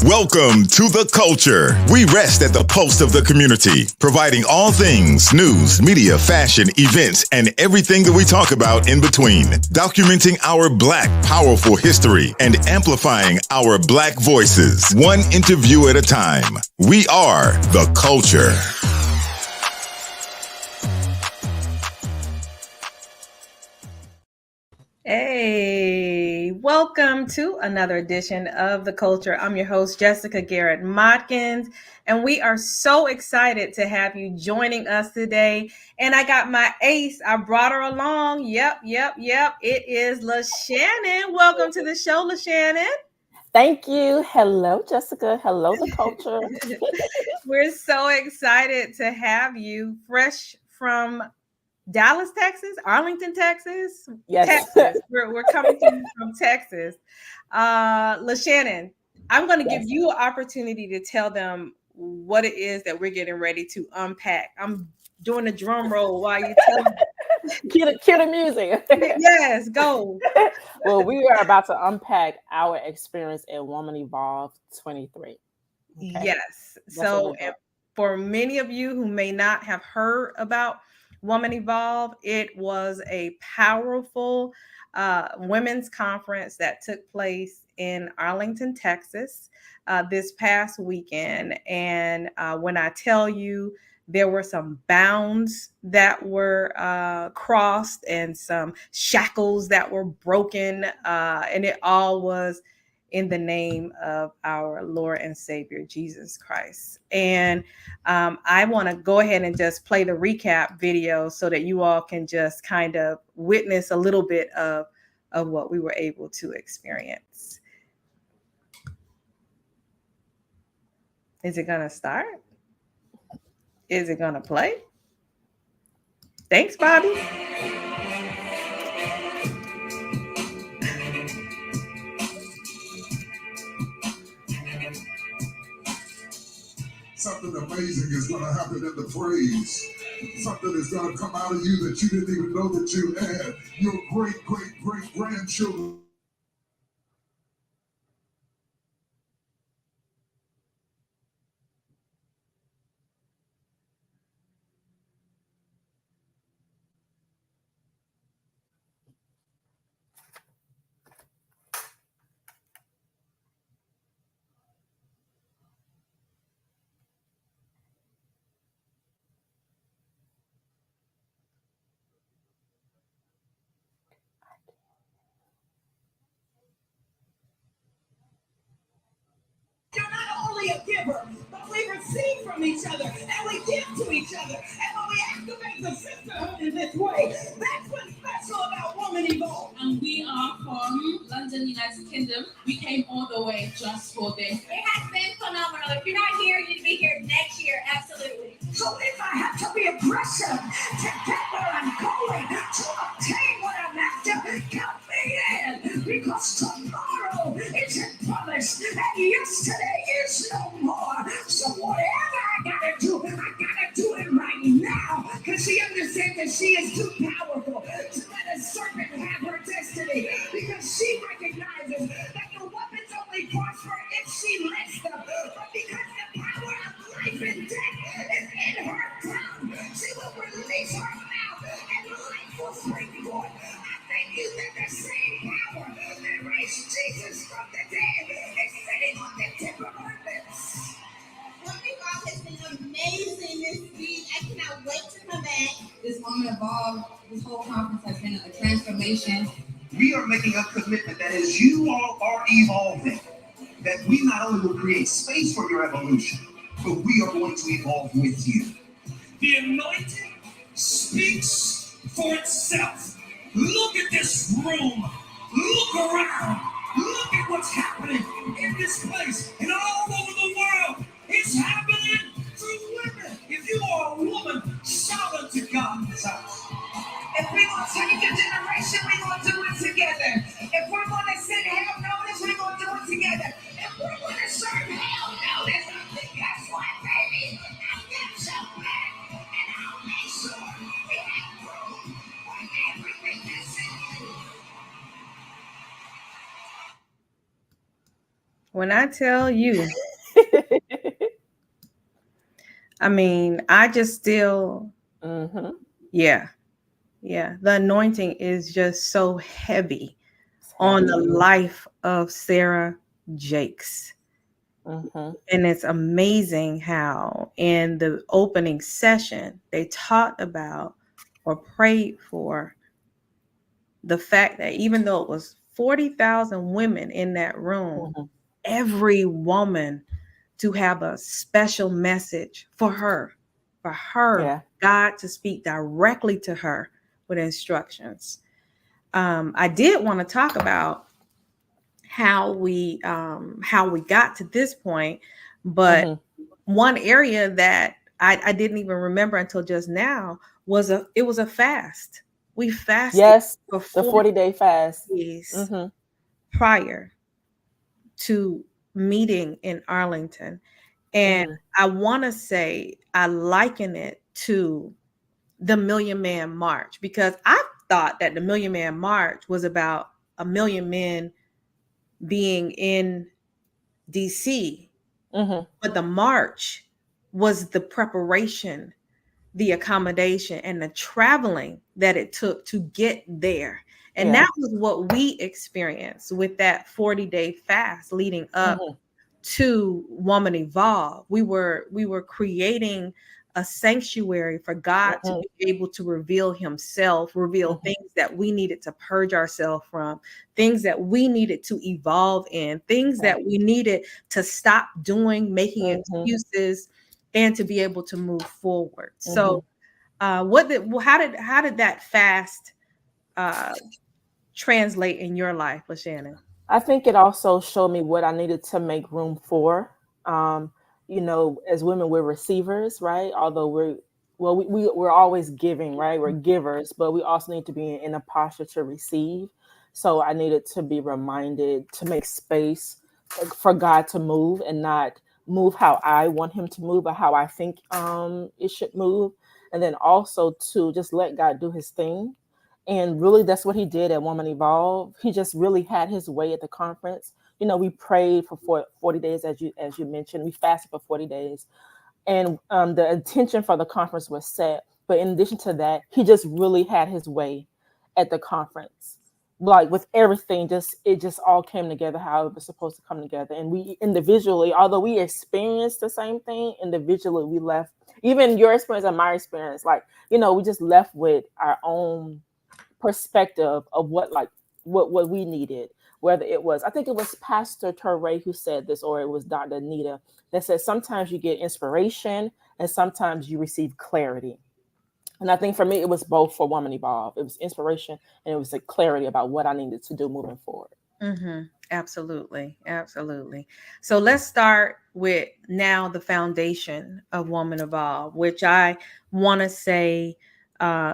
Welcome to The Culture. We rest at the pulse of the community, providing all things news, media, fashion, events, and everything that we talk about in between. Documenting our Black powerful history and amplifying our Black voices, one interview at a time. We are The Culture. Hey, welcome to another edition of The Culture. I'm your host, Jessica Garrett Modkins, and we are so excited to have you joining us today. And I got my ace. I brought her along. Yep. It is LaShannon. Welcome to the show, LaShannon. Thank you. Hello, Jessica. Hello, The Culture. We're so excited to have you fresh from Dallas, Texas, Arlington, Texas. Yes. Texas. We're coming to you from Texas. LaShannon, I'm going to give you an opportunity to tell them what it is that we're getting ready to unpack. I'm doing a drum roll while you tell them. Cue the music. Yes, go. Well, we are about to unpack our experience at Woman Evolve 23. Okay? Yes. So for many of you who may not have heard about Woman Evolve, it was a powerful women's conference that took place in Arlington, Texas this past weekend. And when I tell you, there were some bounds that were crossed and some shackles that were broken. And it all was in the name of our Lord and Savior, Jesus Christ. And I want to go ahead and just play the recap video so that you all can just kind of witness a little bit of what we were able to experience. Is it going to start? Is it going to play? Thanks, Bobby. Something amazing is going to happen in the praise. Something is going to come out of you that you didn't even know that you had. Your great-great-great-grandchildren. You're not only a giver, but we receive from each other and we give to each other. And when we activate the sisterhood in this way, that's what's special about Woman Evolve. And we are from London, United Kingdom. We came all the way just for this. It has been phenomenal. If you're not here, you'd be here next year, absolutely. So if I have to be aggressive to get where I'm going, to obtain what I'm after, count me in. Because tomorrow isn't promised, and yesterday is no more. So whatever I gotta do it right now. Because she understands that she is too powerful to let a serpent have her destiny. Because she recognizes that the weapons only prosper if she lets them. But because the power of life and death is in her tongue, she will release her mouth and life will spring forth. I thank you that the same power that raised Jesus from the dead is sitting on the tip of her lips. Woman Evolve has been amazing this week. I cannot wait to come back. This Woman Evolve, this whole conference has been a transformation. We are making a commitment that as you all are evolving, that we not only will create space for your evolution, but we are going to evolve with you. The anointing speaks for itself. Look at this room. Look around. Look at what's happening in this place and all over the world. It's happening through women. If you are a woman, shout unto God in this house. If we're going to take a generation, we're going to do it together. If we're going to send hell notice, we're going to do it together. If we're going to serve hell notice, then guess what, baby? I'll get your back, and I'll make sure we have room for everything that's in you. When I tell you, I mean, I just still, yeah. The anointing is just so heavy on the life of Sarah Jakes. And it's amazing how in the opening session, they talked about or prayed for the fact that even though it was 40,000 women in that room, every woman to have a special message for her, God to speak directly to her with instructions. I did want to talk about how we got to this point, but one area that I didn't even remember until just now was it was a fast. We fasted for the 40-day fast days prior to meeting in Arlington. And I want to say I liken it to the Million Man March, because I thought that the Million Man March was about 1 million men being in DC. But the march was the preparation, the accommodation, and the traveling that it took to get there. And that was what we experienced with that 40-day fast leading up to Woman Evolve. We were creating a sanctuary for God to be able to reveal himself, reveal things that we needed to purge ourselves from, things that we needed to evolve in, things that we needed to stop doing, making excuses, and to be able to move forward. So how did that fast translate in your life, LaShannon? I think it also showed me what I needed to make room for. As women, we're receivers, right? Although we're always giving, right? We're givers, but we also need to be in a posture to receive. So I needed to be reminded to make space for God to move, and not move how I want him to move, but how I think it should move. And then also to just let God do his thing. And really, that's what he did at Woman Evolve. He just really had his way at the conference. We prayed for 40 days, as you mentioned. We fasted for 40 days. And the intention for the conference was set. But in addition to that, he just really had his way at the conference. Like with everything, it just all came together how it was supposed to come together. And we individually, although we experienced the same thing, individually we left, even your experience and my experience, we just left with our own perspective of what we needed. Whether it was, I think it was Pastor Torrey who said this, or it was Dr. Anita that said sometimes you get inspiration and sometimes you receive clarity. And I think for me, it was both for Woman Evolve. It was inspiration and it was a clarity about what I needed to do moving forward. Absolutely. So let's start with now the foundation of Woman Evolve, which I want to say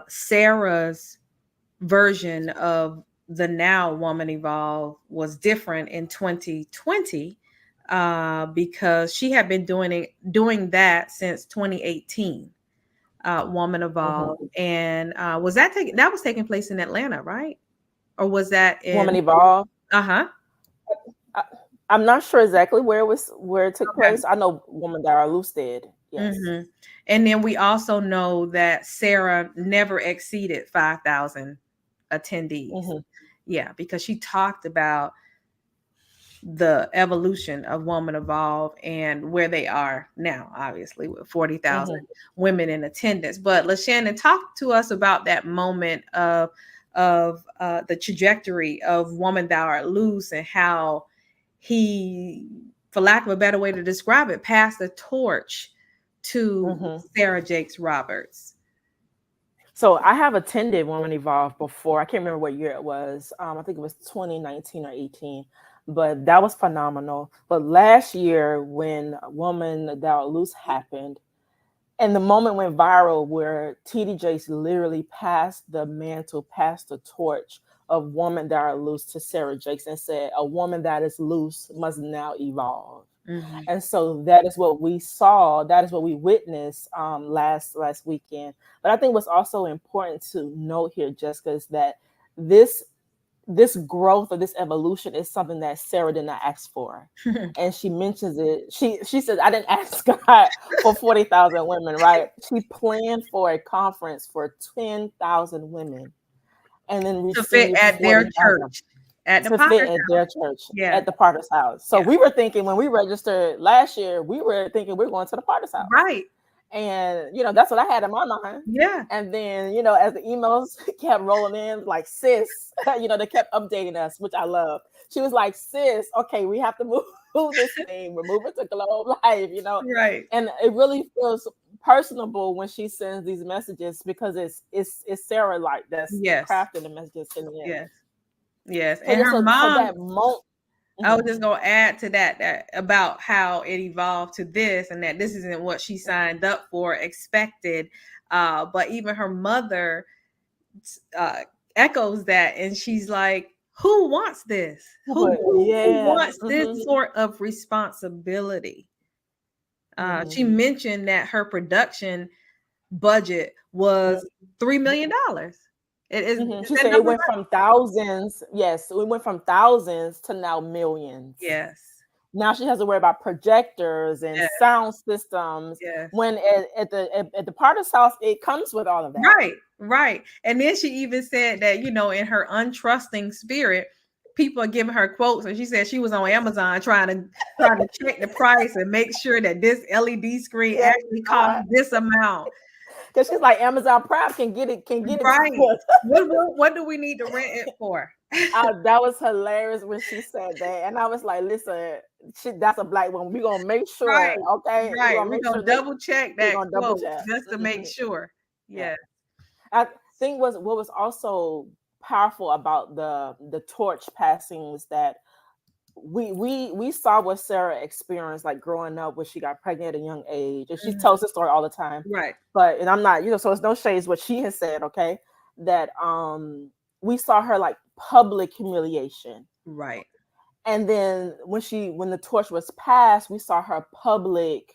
Sarah's version of the now Woman Evolve was different in 2020 because she had been doing that since 2018. Woman Evolve, and was taking place in Atlanta, right? Or was that in Woman Evolve? I'm not sure exactly where it took place. I know Woman That Are Loose did. Yes. And then we also know that Sarah never exceeded 5,000 attendees. Yeah, because she talked about the evolution of Woman Evolve and where they are now, obviously with 40,000 women in attendance. But LaShannon, talk to us about that moment of the trajectory of Woman Thou Art Loose, and how he, for lack of a better way to describe it, passed the torch to Sarah Jakes Roberts. So I have attended Woman Evolve before. I can't remember what year it was. I think it was 2019 or 18. But that was phenomenal. But last year, when Woman Thou Art Loose happened, and the moment went viral where TD Jakes literally passed the mantle, passed the torch of Woman Thou Art Loose to Sarah Jakes and said, a woman that is loose must now evolve. And so that is what we saw. That is what we witnessed last weekend. But I think what's also important to note here, Jessica, is that this this growth or this evolution is something that Sarah did not ask for. And she mentions it. She says, I didn't ask God for 40,000 women, right? She planned for a conference for 10,000 women and then to fit received at their 40,000 church, at the to Potter's fit at their church, Yeah. at the Potter's house. So Yeah. we were thinking when we registered last year, we were thinking we're going to the Potter's house. Right. And, you know, that's what I had in my mind. Yeah. And then, you know, as the emails kept rolling in, like, sis, you know, they kept updating us, which I love. She was like, sis, okay, we have to move this thing. We're moving to Globe Life, you know. Right. And it really feels personable when she sends these messages because it's Sarah like that's Yes. crafting the messages in the end. Yes. Yes. So And her mom, that moment. I was just gonna add to that about how it evolved to this, and that this isn't what she signed up for, expected. But even her mother echoes that, and she's like, "Who wants this? Who wants this sort of responsibility?" She mentioned that her production budget was $3 million. It is. She said it went from thousands. Yes, we went from thousands to now millions. Yes. Now she has to worry about projectors and sound systems. Yes. When at the Potter's house, it comes with all of that. Right, right. And then she even said that, you know, in her untrusting spirit, people are giving her quotes, and she said she was on Amazon trying to check the price and make sure that this LED screen actually costs this amount. Because she's like, Amazon Prime can get it. Right. What do we need to rent it for? That was hilarious when she said that. And I was like, listen, that's a Black woman. We're going to make sure, okay? Right. We're going to double check that quote just to make sure. Yeah. I think what was also powerful about the torch passing was that we saw what Sarah experienced, like growing up when she got pregnant at a young age, and she tells the story all the time. Right. But, and I'm not, you know, so it's no shades what she has said, okay? That we saw her like public humiliation. Right. And then when the torch was passed, we saw her public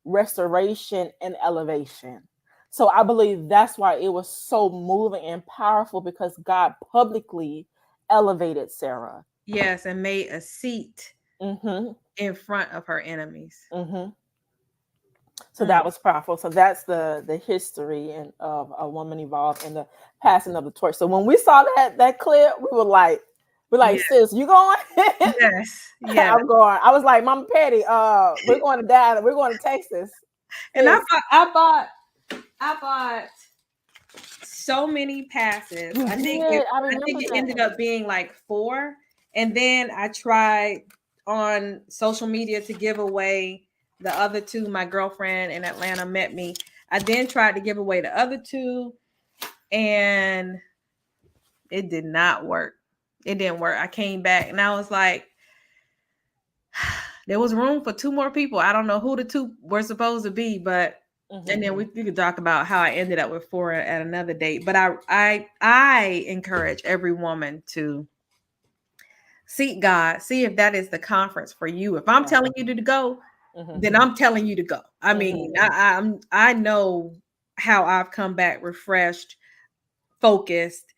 restoration and elevation. So I believe that's why it was so moving and powerful, because God publicly elevated Sarah. Yes, and made a seat in front of her enemies. So that was powerful. So that's the history of A Woman Evolved and the passing of the torch. So when we saw that clip, we were like, sis, you going? Yes. Yeah. I'm going. I was like, Mama Patty, we're going to Dallas. We're going to Texas. And I bought so many passes. I think it ended up being like 4. And then I tried on social media to give away the other 2. My girlfriend in Atlanta met me. I then tried to give away the other 2, and it did not work. It didn't work. I came back and I was like, there was room for 2 more people. I don't know who the 2 were supposed to be, but and then we could talk about how I ended up with 4 at another date. But I encourage every woman to seek God, see if that is the conference for you. If I'm telling you to go, then I'm telling you to go. I mean, I know how I've come back refreshed, focused.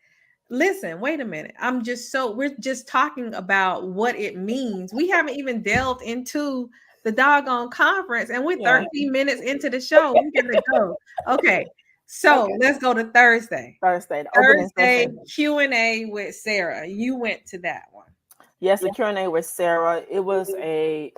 Listen, wait a minute. We're just talking about what it means. We haven't even delved into the doggone conference, and we're 13 minutes into the show. We're gonna go. Okay. So let's go to Thursday. Thursday Q&A with Sarah. You went to that one. Yes, the Q&A with Sarah. It was a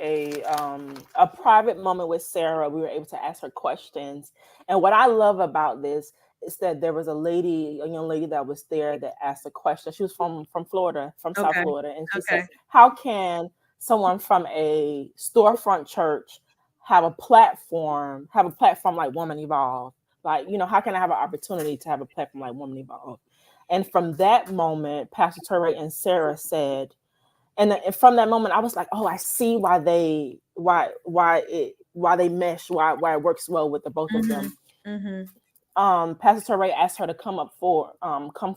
private moment with Sarah. We were able to ask her questions. And what I love about this is that there was a young lady that was there that asked a question. She was from Florida, from South Florida. And she said, how can someone from a storefront church have a platform like Woman Evolved? Like, you know, how can I have an opportunity to have a platform like Woman Evolved? And from that moment, Pastor Torrey and Sarah said, and from that moment, I was like, oh, I see why they mesh, why it works well with the both of them. Pastor Torrey asked her to come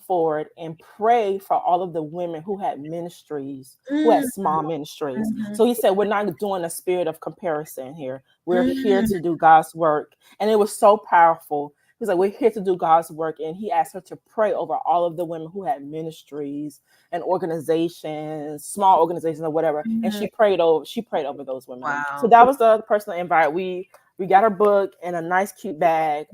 forward and pray for all of the women who had ministries, who had small ministries. So he said, we're not doing a spirit of comparison here. We're here to do God's work. And it was so powerful. He's like, we're here to do God's work. And he asked her to pray over all of the women who had ministries and organizations, small organizations or whatever. And she prayed over those women. Wow. So that was the personal invite. We got her book in a nice, cute bag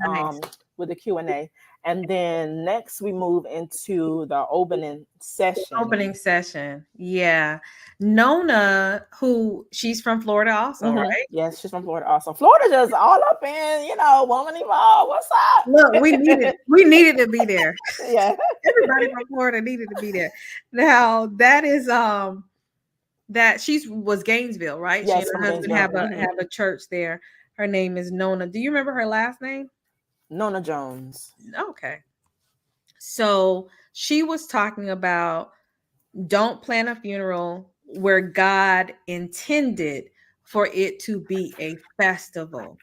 with the Q&A. And then next we move into the opening session. Yeah. Nona, who she's from Florida also, right? Yes, she's from Florida also. Florida just all up in, Woman Evolve. What's up? Look, we needed to be there. Yeah. Everybody from Florida needed to be there. Now that is that was Gainesville, right? Yes, she and her husband have a church there. Her name is Nona. Do you remember her last name? Nona Jones. Okay. So she was talking about don't plan a funeral where God intended for it to be a festival.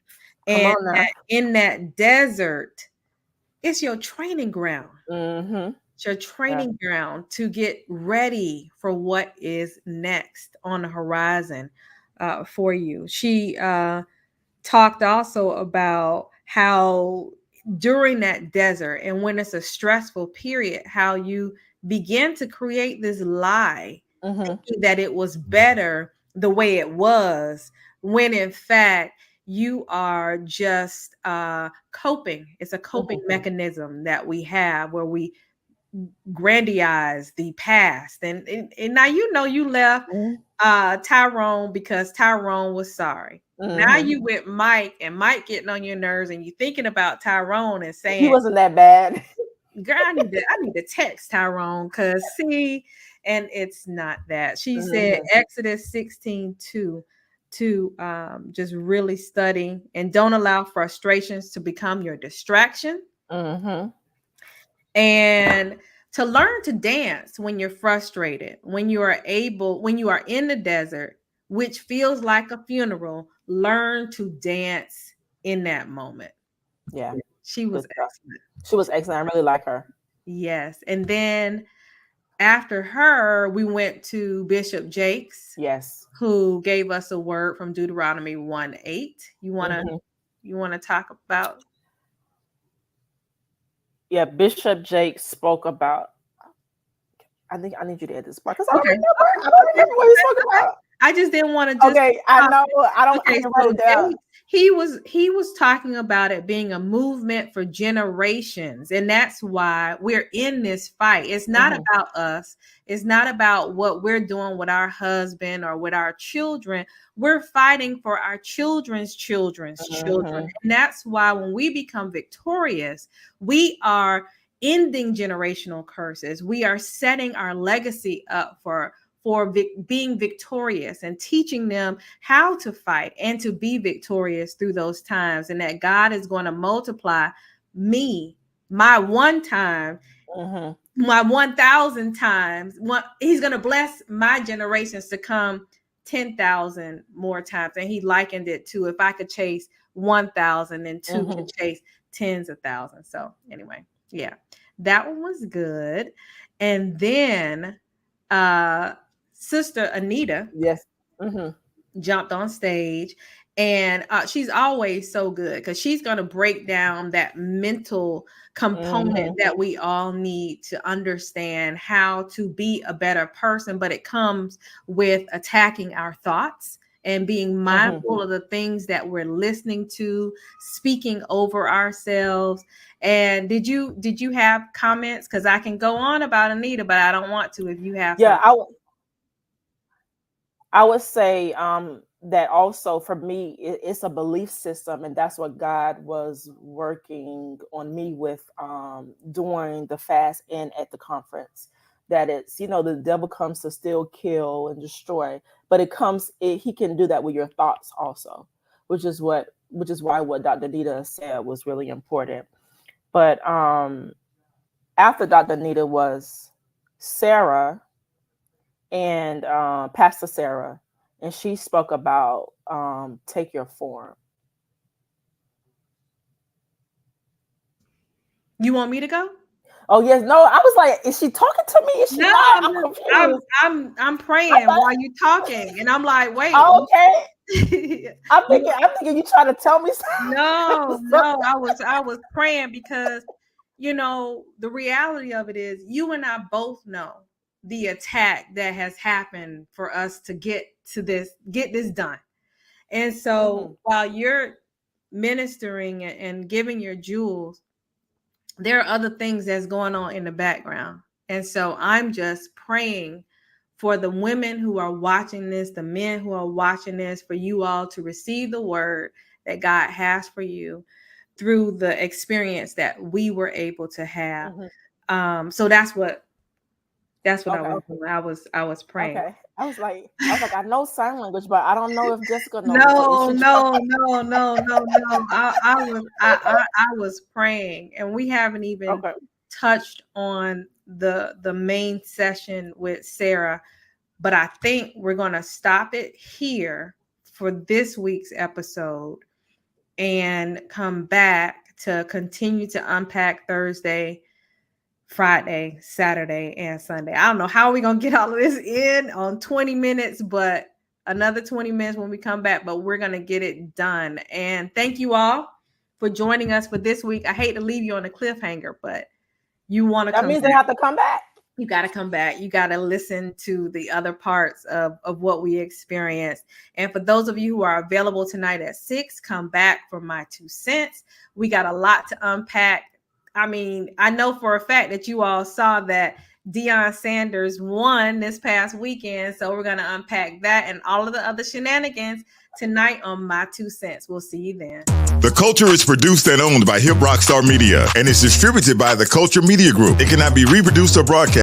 And in that desert, it's your training ground. It's your training ground to get ready for what is next on the horizon for you. She talked also about how during that desert and when it's a stressful period, how you begin to create this lie that it was better the way it was, when in fact you are just coping. It's a coping mechanism that we have where we grandiose the past. And now you left Tyrone because Tyrone was sorry. Now you with Mike and Mike getting on your nerves and you thinking about Tyrone and saying he wasn't that bad. Girl, I need to text Tyrone because and it's not that. She said Exodus 16:2 to just really study and don't allow frustrations to become your distraction. And to learn to dance when you're frustrated, when you are in the desert, which feels like a funeral, learn to dance in that moment. Yeah. She was excellent. She was excellent. I really like her. Yes. And then after her, we went to Bishop Jakes. Yes. Who gave us a word from Deuteronomy 1:8. You wanna talk about? Yeah, Bishop Jakes spoke about. I think I need you to add this part because I don't remember what he spoke about. I just didn't want to. Okay, I know. I don't. Okay, write it down. He was talking about it being a movement for generations, and that's why we're in this fight. It's not about us. It's not about what we're doing with our husband or with our children. We're fighting for our children's children's children, and that's why when we become victorious, we are ending generational curses. We are setting our legacy up for being victorious and teaching them how to fight and to be victorious through those times, and that God is going to multiply me, my one time, my 1,000 times. He's going to bless my generations to come 10,000 more times. And he likened it to if I could chase 1,000 and two can chase tens of thousands. So anyway, yeah, that one was good. And then Sister Anita jumped on stage, and she's always so good because she's going to break down that mental component that we all need to understand how to be a better person. But it comes with attacking our thoughts and being mindful of the things that we're listening to, speaking over ourselves. And did you have comments? Because I can go on about Anita, but I don't want to if you have. Yeah, I would say that also for me, it's a belief system, and that's what God was working on me with during the fast and at the conference. That it's, the devil comes to steal, kill, and destroy, but he can do that with your thoughts also, which is why what Dr. Anita said was really important. But after Dr. Anita was Sarah and Pastor Sarah, and she spoke about take your form. You want me to go? Oh yes, no. I was like, is she talking to me? Is she not? I'm praying while you're talking, and I'm like, wait. Okay. I'm thinking you trying to tell me something. No, I was praying because, you know, the reality of it is you and I both know the attack that has happened for us to get this done. And so while you're ministering and giving your jewels, there are other things that's going on in the background. And so I'm just praying for the women who are watching this, the men who are watching this, for you all to receive the word that God has for you through the experience that we were able to have. So that's what I was praying. Okay. I was like, I know sign language, but I don't know if Jessica knows. No. I was praying, and we haven't even touched on the main session with Sarah, but I think we're gonna stop it here for this week's episode and come back to continue to unpack Thursday, Friday, Saturday, and Sunday. I don't know how we're going to get all of this in on 20 minutes, but another 20 minutes when we come back, but we're going to get it done. And thank you all for joining us for this week. I hate to leave you on a cliffhanger, but you want to come back. That means they have to come back. You got to come back. You got to listen to the other parts of what we experienced. And for those of you who are available tonight at 6, come back for my 2 cents. We got a lot to unpack. I mean, I know for a fact that you all saw that Deion Sanders won this past weekend. So we're going to unpack that and all of the other shenanigans tonight on My 2 Cents. We'll see you then. The Culture is produced and owned by Hip Rockstar Media and is distributed by the Culture Media Group. It cannot be reproduced or broadcast